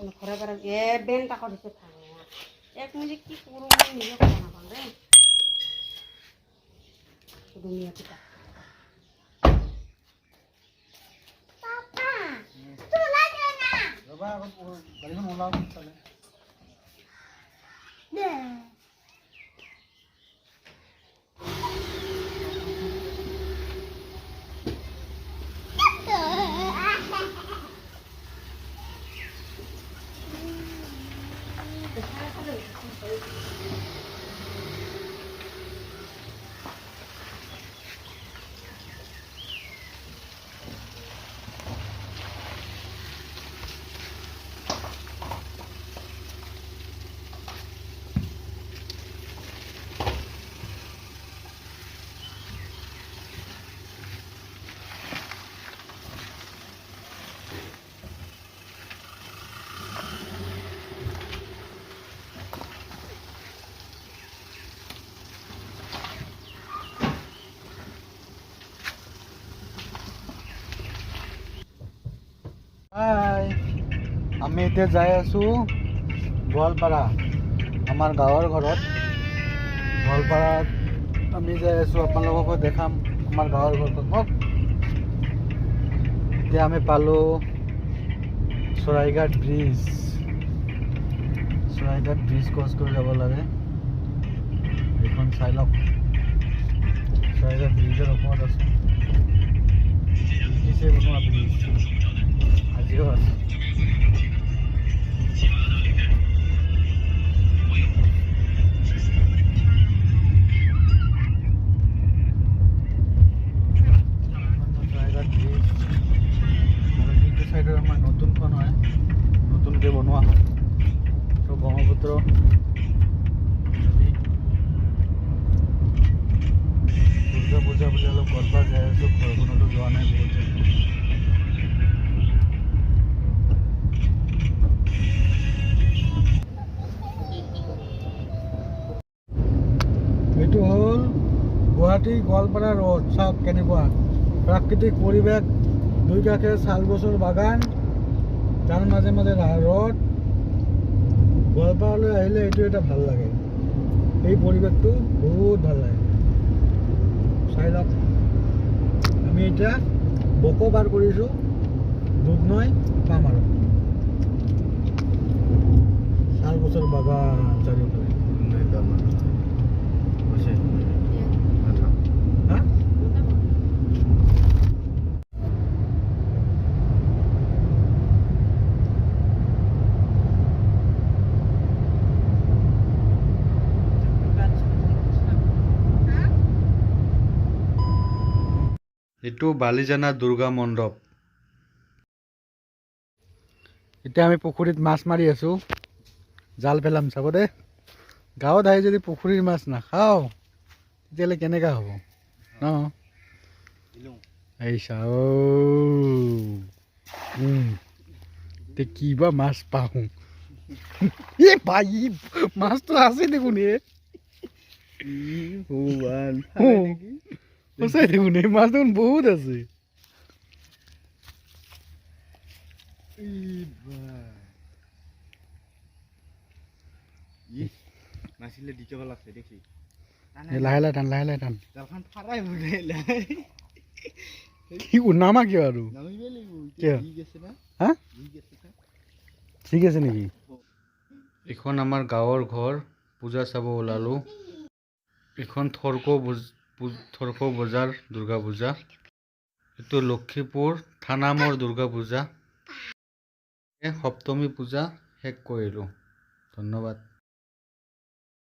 ঘৰে ঘৰে বেন তাকত দিছে থাকে এক মিনিট কি কৰোঁ মই নিজে ক'ব নাপাওঁ দেই দুনিয়া কিতা ৰবা গাড়ীখন ওলাও চালে হাই আমি এতিয়া যাই আছো গোৱালপাৰা আমাৰ গাঁৱৰ ঘৰত গোৱালপাৰাত আমি যাই আছো আপোনালোককো দেখাম আমাৰ গাঁৱৰ ঘৰখন মোক এতিয়া আমি পালোঁ চৰাইঘাট ব্ৰিজ ক্ৰছ কৰি যাব লাগে এইখন চাই লওক চৰাইঘাট ব্ৰিজৰ ওপৰত আছো বনোৱা ব্ৰিজ আজিও আছে সাইডৰ আমাৰ নতুনখন হয় নতুনকৈ বনোৱা হয় তো ব্ৰহ্মপুত্ৰ দুৰ্গা পূজা বুলি অলপ গোৱালপাৰা যাই আছোঁ ঘৰখনতো যোৱা নাই বহুত এইটো হ'ল গুৱাহাটী গোৱালপাৰা ৰোড চাওক কেনেকুৱা প্ৰাকৃতিক পৰিৱেশ দুই কাষে শাল গছৰ বাগান তাৰ মাজে মাজে ৰোড গোৱালপাৰালৈ আহিলে এইটো এটা ভাল লাগে এই পৰিৱেশটো বহুত ভাল লাগে চাই লওক আমি এতিয়া বকো পাৰ কৰিছোঁ দুধনৈ পাম আৰু শাল গছৰ বাগান চাৰিওফালে এইটো বালিজানা দুৰ্গা মণ্ডপ এতিয়া আমি পুখুৰীত মাছ মাৰি আছোঁ জাল পেলাম চাব দে গাঁৱত আহি যদি পুখুৰীৰ মাছ নাখাওঁ তেতিয়াহ'লে কেনেকুৱা হ'ব ন এই চাও কিবা মাছ পাওঁ এ ভাই মাছটো আছে দেখোন সঁচাই দেখোন এই মাছ দেখোন বহুত আছে নাছিলে দিকে ভাল আছে দেখি লাহে লাহে টান লাহে লাহে টান জালখন ফাৰাই বুলে কি নামা কিয় আৰু ঠিক আছে নেকি এইখন আমাৰ গাঁৱৰ ঘৰ পূজা চাব ওলালোঁ এইখন থৰকো বজাৰ দুৰ্গা পূজা এইটো লক্ষীপুৰ থানামৰ দুৰ্গা পূজা সপ্তমী পূজা শেষ কৰিলোঁ ধন্যবাদ।